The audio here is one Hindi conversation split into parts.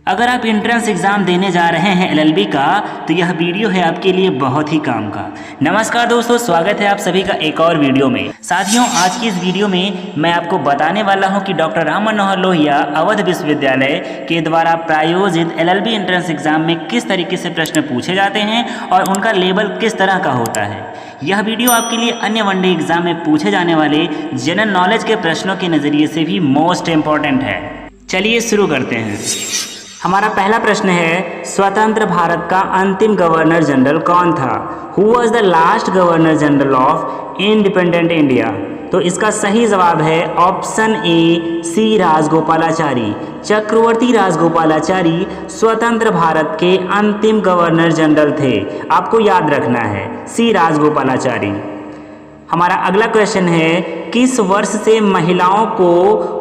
अगर आप एंट्रेंस एग्ज़ाम देने जा रहे हैं एलएलबी का तो यह वीडियो है आपके लिए बहुत ही काम का। नमस्कार दोस्तों, स्वागत है आप सभी का एक और वीडियो में। साथियों, आज की इस वीडियो में मैं आपको बताने वाला हूं कि डॉक्टर राम मनोहर लोहिया अवध विश्वविद्यालय के द्वारा प्रायोजित एलएलबी एंट्रेंस एग्ज़ाम में किस तरीके से प्रश्न पूछे जाते हैं और उनका लेवल किस तरह का होता है। यह वीडियो आपके लिए अन्य वनडे एग्ज़ाम में पूछे जाने वाले जनरल नॉलेज के प्रश्नों के नज़रिए से भी मोस्ट इम्पॉर्टेंट है। चलिए शुरू करते हैं। हमारा पहला प्रश्न है, स्वतंत्र भारत का अंतिम गवर्नर जनरल कौन था? Who was the last governor general of independent India? तो इसका सही जवाब है ऑप्शन ए, सी राजगोपालाचारी। चक्रवर्ती राजगोपालाचारी स्वतंत्र भारत के अंतिम गवर्नर जनरल थे। आपको याद रखना है, सी राजगोपालाचारी। हमारा अगला क्वेश्चन है, किस वर्ष से महिलाओं को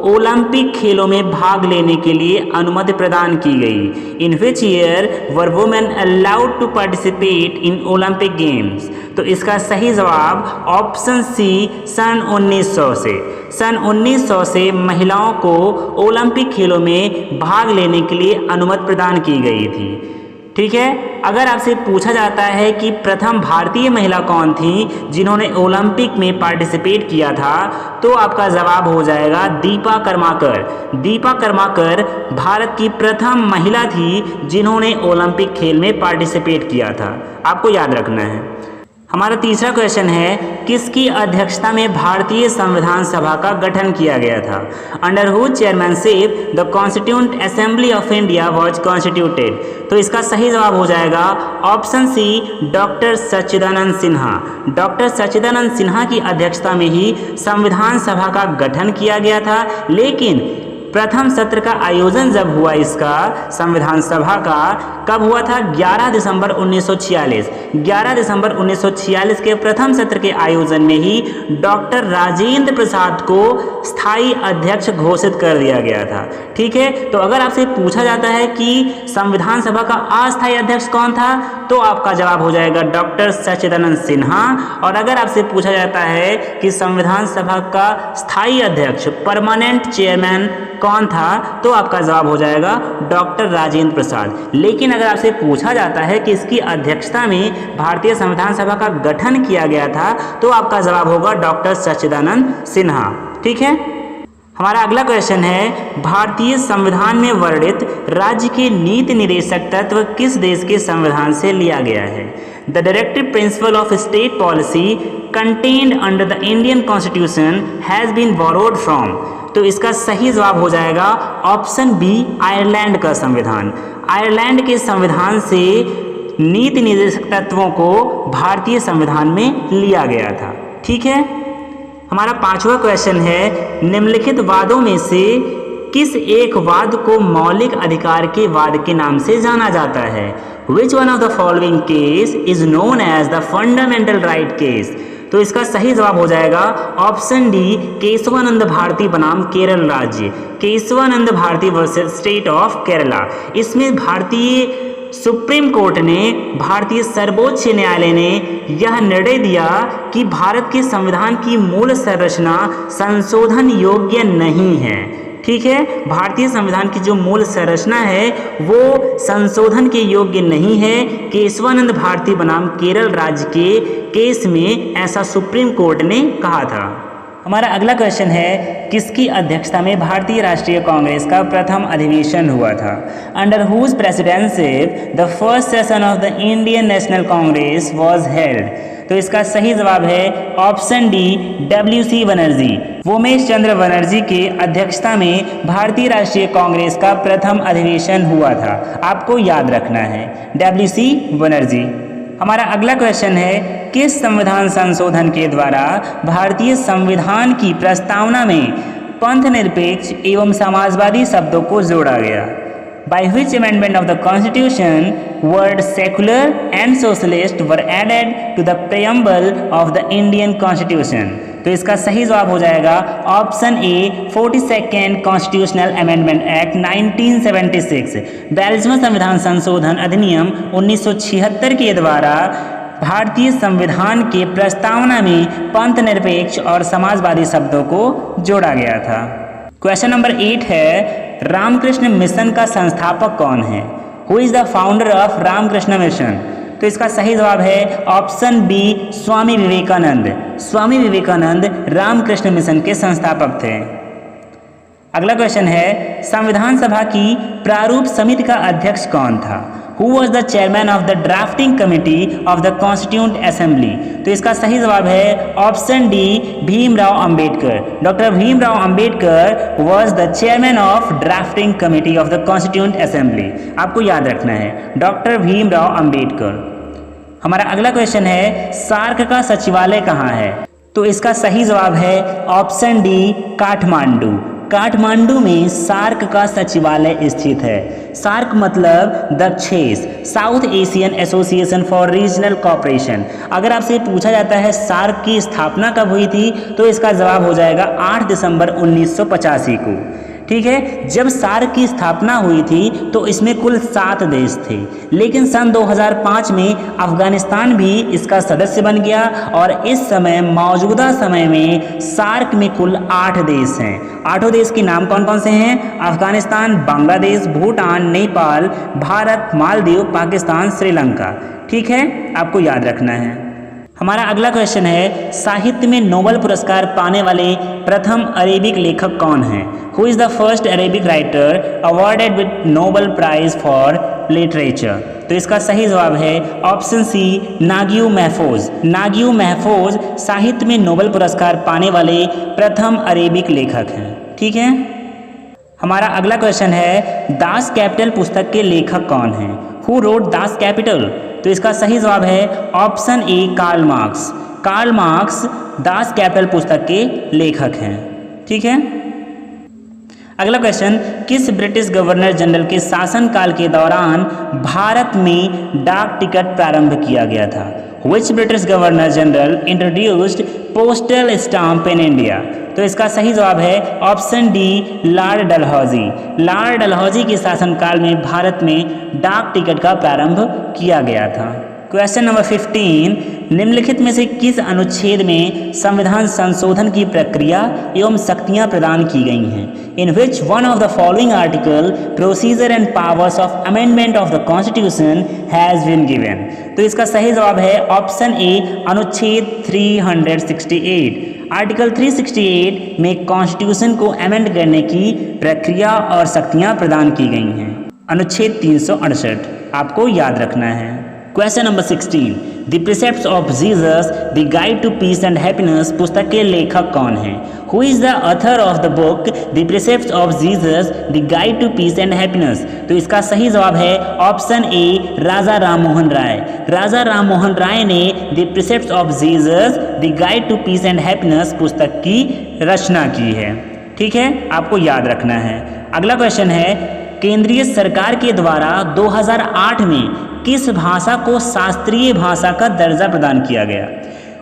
ओलंपिक खेलों में भाग लेने के लिए अनुमति प्रदान की गई? In which year were women allowed to participate in Olympic Games? तो इसका सही जवाब ऑप्शन सी, सन 1900 से। सन 1900 से महिलाओं को ओलंपिक खेलों में भाग लेने के लिए अनुमति प्रदान की गई थी। ठीक है। अगर आपसे पूछा जाता है कि प्रथम भारतीय महिला कौन थी जिन्होंने ओलंपिक में पार्टिसिपेट किया था, तो आपका जवाब हो जाएगा दीपा कर्माकर। दीपा कर्माकर भारत की प्रथम महिला थी जिन्होंने ओलंपिक खेल में पार्टिसिपेट किया था। आपको याद रखना है। हमारा तीसरा क्वेश्चन है, किसकी अध्यक्षता में भारतीय संविधान सभा का गठन किया गया था? Under whose chairmanship the constituent assembly of India was constituted? तो इसका सही जवाब हो जाएगा option C, doctor Sachchidanand Sinha. Doctor Sachchidanand Sinha की अध्यक्षता में ही संविधान सभा का गठन किया गया था। लेकिन प्रथम सत्र का आयोजन जब हुआ इसका संविधान सभा का, कब हुआ था? 11 दिसंबर 1946। 11 दिसंबर 1946 के प्रथम सत्र के आयोजन में ही डॉक्टर राजेंद्र प्रसाद को स्थायी अध्यक्ष घोषित कर दिया गया था। ठीक है। तो अगर आपसे पूछा जाता है कि संविधान सभा का अस्थायी अध्यक्ष कौन था, तो आपका जवाब हो जाएगा डॉक्टर सच्चिदानंद सिन्हा। और अगर आपसे पूछा जाता है कि संविधान सभा का स्थायी अध्यक्ष, परमानेंट चेयरमैन कौन था, तो आपका जवाब हो जाएगा डॉक्टर राजेंद्र प्रसाद। लेकिन अगर आपसे पूछा जाता है कि इसकी अध्यक्षता में भारतीय संविधान सभा का गठन किया गया था, तो आपका जवाब होगा डॉक्टर सच्चिदानंद सिन्हा। ठीक है। हमारा अगला क्वेश्चन है, भारतीय संविधान में वर्णित राज्य के नीति निर्देशक तत्व किस देश के संविधान से लिया गया है? The directive principle of state policy contained under the Indian constitution has been borrowed from? तो इसका सही जवाब हो जाएगा ऑप्शन बी, आयरलैंड का संविधान। आयरलैंड के संविधान से नीति निर्देशक तत्वों को भारतीय संविधान में लिया गया था। ठीक है। हमारा पांचवा क्वेश्चन है, निम्नलिखित वादों में से किस एक वाद को मौलिक अधिकार के वाद के नाम से जाना जाता है? Which one of the following case is known as the fundamental right case? तो इसका सही जवाब हो जाएगा ऑप्शन डी, केशवानंद भारती बनाम केरल राज्य। Kesavananda Bharati versus state of Kerala. इसमें भारतीय सुप्रीम कोर्ट ने, भारतीय सर्वोच्च न्यायालय ने यह निर्णय दिया कि भारत के संविधान की मूल संरचना संशोधन योग्य नहीं है। ठीक है। भारतीय संविधान की जो मूल संरचना है वो संशोधन के योग्य नहीं है। केशवानंद भारती बनाम केरल राज्य के केस में ऐसा सुप्रीम कोर्ट ने कहा था। हमारा अगला क्वेश्चन है, किसकी अध्यक्षता में भारतीय राष्ट्रीय कांग्रेस का प्रथम अधिवेशन हुआ था? Under whose presidentship the first session of the Indian National Congress was held? तो इसका सही जवाब है option D, WC Banerjee. Womesh Chandra Banerjee के अध्यक्षता में भारतीय राष्ट्रीय कांग्रेस का प्रथम अधिवेशन हुआ था। आपको याद रखना है, WC बनर्जी। हमारा अगला क्वेश्चन है, किस संविधान संशोधन के द्वारा भारतीय संविधान की प्रस्तावना में पंथ निरपेक्ष एवं समाजवादी शब्दों को जोड़ा गया? By which amendment of the Constitution word secular and socialist were added to the preamble of the Indian Constitution? तो इसका सही जवाब हो जाएगा option A, 42nd constitutional amendment act 1976। 42वां संविधान संशोधन अधिनियम 1976 के द्वारा भारतीय संविधान के प्रस्तावना में पंथ निरपेक्ष और समाजवादी शब्दों को जोड़ा गया था। क्वेश्चन नंबर 8 है, रामकृष्ण मिशन का संस्थापक कौन है? Who is the founder of Ramakrishna mission? तो इसका सही जवाब है option B, Swami Vivekananda. Swami Vivekananda Ramakrishna mission के संस्थापक थे। अगला क्वेश्चन है, संविधान सभा की प्रारूप समिति का अध्यक्ष कौन था? Who was the chairman of the drafting committee of the Constituent Assembly? तो इसका सही जवाब है option D, Bhimrao Ambedkar. Doctor Bhimrao Ambedkar was the chairman of drafting committee of the Constituent Assembly। आपको याद रखना है डॉक्टर भीमराव अंबेडकर। हमारा अगला क्वेश्चन है, सार्क का सचिवालय कहाँ है? तो इसका सही जवाब है ऑप्शन डी, काठमांडू। काठमांडू में सार्क का सचिवालय स्थित है। सार्क मतलब दक्षेस, South Asian Association for Regional Cooperation. अगर आपसे पूछा जाता है सार्क की स्थापना कब हुई थी, तो इसका जवाब हो जाएगा 8 दिसंबर 1985 को। ठीक है, जब सार्क की स्थापना हुई थी तो इसमें कुल 7 देश थे, लेकिन सन 2005 में अफगानिस्तान भी इसका सदस्य बन गया और इस समय मौजूदा समय में सार्क में कुल 8 देश हैं। 8 देश के नाम कौन कौन से हैं? अफगानिस्तान, बांग्लादेश, भूटान, नेपाल, भारत, मालदीव, पाकिस्तान, श्रीलंका। ठीक है, आपको याद रखना है। हमारा अगला क्वेश्चन है, साहित्य में नोबेल पुरस्कार पाने वाले प्रथम अरेबिक लेखक कौन हैं? Who is the first Arabic writer awarded with Nobel prize for literature? तो इसका सही जवाब है ऑप्शन सी, नागिब महफूज। नागिब महफूज साहित्य में नोबेल पुरस्कार पाने वाले प्रथम अरेबिक लेखक हैं। ठीक है, हमारा अगला क्वेश्चन है, दास कैपिटल पुस्तक के लेखक कौन हैं? Who wrote Das Kapital? तो इसका सही जवाब है option A, Karl Marx. Karl Marx Das Kapital पुस्तक के लेखक हैं। ठीक है, अगला क्वेश्चन, किस ब्रिटिश गवर्नर जनरल के शासनकाल के दौरान भारत में डाक टिकट प्रारंभ किया गया था? Which British Governor General introduced postal stamp in India? तो इसका सही जवाब है option D, Lord Dalhousie. Lord Dalhousie के शासनकाल में भारत में डाक टिकट का प्रारंभ किया गया था। क्वेश्चन नंबर 15, निम्नलिखित में से किस अनुच्छेद में संविधान संशोधन की प्रक्रिया एवं शक्तियां प्रदान की गई हैं? In which one of the following article procedure and powers of amendment of the constitution has been given? तो इसका सही जवाब है ऑप्शन ए, अनुच्छेद 368। आर्टिकल 368 में कॉन्स्टिट्यूशन को अमेंड करने की प्रक्रिया और शक्तियां प्रदान की गई हैं। अनुच्छेद 368 आपको याद रखना है। Question number 16, the Precepts of Jesus the Guide to Peace and Happiness पुस्तक के लेखक कौन हैं? Who is the author of the book the Precepts of Jesus the Guide to Peace and Happiness? तो इसका सही जवाब है ऑप्शन ए, राजा राम मोहन राय। राजा राम मोहन राय ने the Precepts of Jesus the Guide to Peace and Happiness पुस्तक की रचना की है। ठीक है, आपको याद रखना है। अगला क्वेश्चन है, केंद्रीय सरकार के द्वारा 2008 में किस भाषा को शास्त्रीय भाषा का दर्जा प्रदान किया गया?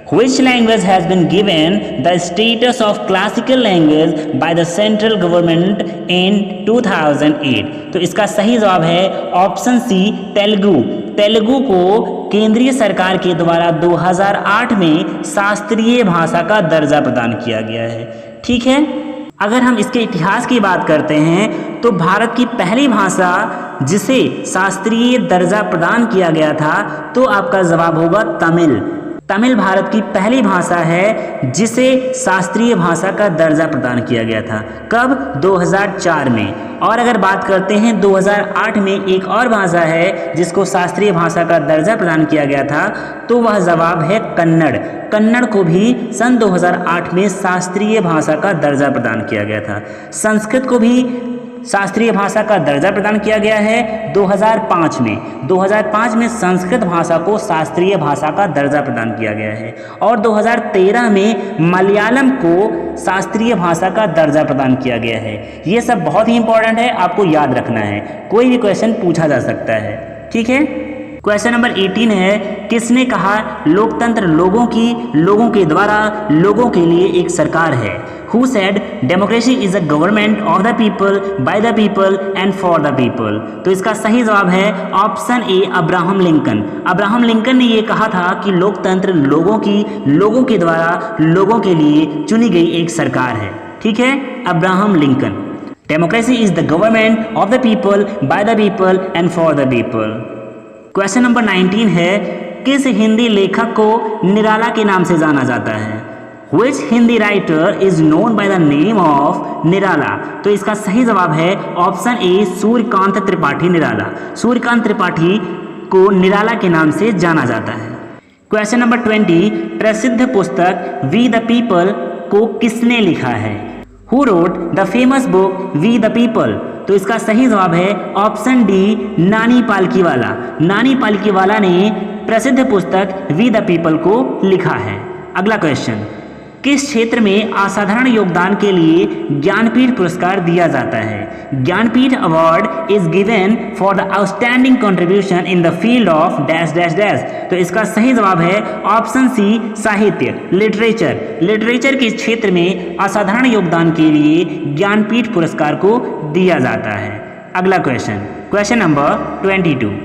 Which language has been given the status of classical language by the central government in 2008? तो इसका सही जवाब है ऑप्शन सी, तेलुगु। तेलुगु को केंद्रीय सरकार के द्वारा 2008 में शास्त्रीय भाषा का दर्जा प्रदान किया गया है। ठीक है, अगर हम इसके इतिहास की बात करते हैं तो भारत की पहली भाषा जिसे शास्त्रीय दर्जा प्रदान किया गया था तो आपका जवाब होगा तमिल। तमिल भारत की पहली भाषा है जिसे शास्त्रीय भाषा का दर्जा प्रदान किया गया था। कब? 2004 में। और अगर बात करते हैं 2008 में एक और भाषा है जिसको शास्त्रीय भाषा का दर्जा प्रदान किया गया था, तो वह जवाब है कन्नड़। कन्नड़ को भी सन 2008 में शास्त्रीय भाषा का दर्जा प्रदान किया गया था। संस्कृत को भी शास्त्रीय भाषा का दर्जा प्रदान किया गया है 2005 में। 2005 में संस्कृत भाषा को शास्त्रीय भाषा का दर्जा प्रदान किया गया है और 2013 में मलयालम को शास्त्रीय भाषा का दर्जा प्रदान किया गया है। ये सब बहुत ही इंपॉर्टेंट है, आपको याद रखना है, कोई भी क्वेश्चन पूछा जा सकता है। ठीक है, क्वेश्चन नंबर 18 है, किसने कहा लोकतंत्र लोगों के द्वारा लोगों के लिए एक सरकार है? Who said democracy is a government of the people, by the people and for the people? तो इसका सही जवाब है ऑप्शन ए, अब्राहम लिंकन। अब्राहम लिंकन ने ये कहा था कि लोकतंत्र लोगों के द्वारा लोगों के लिए चुनी गई एक सरकार है। ठीक है, Abraham Lincoln. Democracy is the government of the people, by the people and for the people. Question number 19 है, किस हिंदी लेखक को निराला के नाम से जाना जाता है? Which Hindi writer is known by the name of Nirala? तो इसका सही जवाब है ऑप्शन ए, सूर्यकांत त्रिपाठी निराला। सूर्यकांत त्रिपाठी को निराला के नाम से जाना जाता है। क्वेश्चन नंबर 20, प्रसिद्ध पुस्तक वी द पीपल को किसने लिखा है? Who wrote the famous book We the People? तो इसका सही जवाब है ऑप्शन डी, नानी पालकीवाला। नानी पालकीवाला ने प्रसिद्ध पुस्तक वी द पीपल को लिखा है। अगला क्वेश्चन, किस क्षेत्र में असाधारण योगदान के लिए ज्ञानपीठ पुरस्कार दिया जाता है? Jnanpith award is given for the outstanding contribution in the field of dash dash dash. तो इसका सही जवाब है ऑप्शन सी, साहित्य, लिटरेचर। लिटरेचर के क्षेत्र में असाधारण योगदान के लिए ज्ञानपीठ पुरस्कार को दिया जाता है। अगला क्वेश्चन, क्वेश्चन नंबर 22,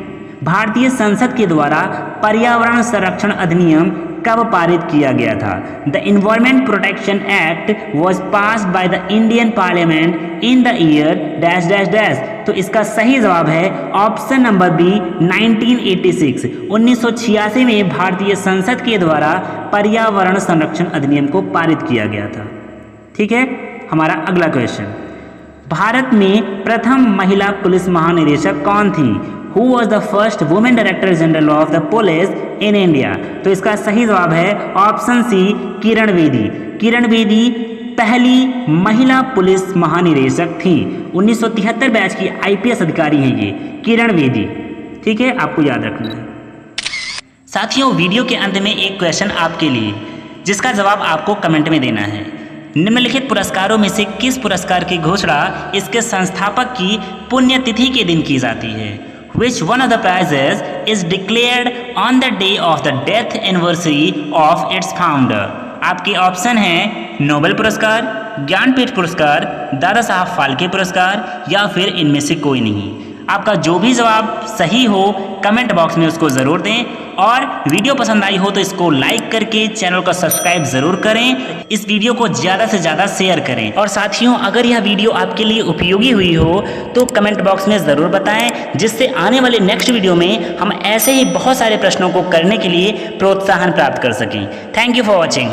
भारतीय संसद के द्वारा पर्यावरण संरक्षण अधिनियम कब पारित किया गया था? The environment protection act was passed by the Indian parliament in the year dash dash dash. तो इसका सही जवाब है ऑप्शन नंबर बी, 1986। 1986 में भारतीय संसद के द्वारा पर्यावरण संरक्षण अधिनियम को पारित किया गया था। ठीक है, हमारा अगला क्वेश्चन, भारत में प्रथम महिला पुलिस महानिदेशक कौन थी? Who was the first woman director general of the police in India? तो इसका सही जवाब है ऑप्शन सी, किरण बेदी। किरण बेदी पहली महिला पुलिस महानिदेशक थी। 1973 बैच की IPS अधिकारी हैं ये, किरण बेदी। ठीक है, आपको याद रखना है। साथियों, वीडियो के अंत में एक क्वेश्चन आपके लिए, जिसका जवाब आपको कमेंट में देना है। निम्नलिखित पुरस्कारों में से किस पुरस्कार की घोषणा इसके संस्थापक की पुण्यतिथि के दिन की जाती है? Which one of the prizes is declared on the day of the death anniversary of its founder? आपके ऑप्शन हैं नोबेल पुरस्कार, ज्ञानपीठ पुरस्कार, दादा साहब फाल्के पुरस्कार या फिर इनमें से कोई नहीं। आपका जो भी जवाब सही हो कमेंट बॉक्स में उसको ज़रूर दें, और वीडियो पसंद आई हो तो इसको लाइक करके चैनल को सब्सक्राइब ज़रूर करें। इस वीडियो को ज़्यादा से ज़्यादा शेयर करें। और साथियों, अगर यह वीडियो आपके लिए उपयोगी हुई हो तो कमेंट बॉक्स में ज़रूर बताएं, जिससे आने वाले नेक्स्ट वीडियो में हम ऐसे ही बहुत सारे प्रश्नों को करने के लिए प्रोत्साहन प्राप्त कर सकें। Thank you for watching.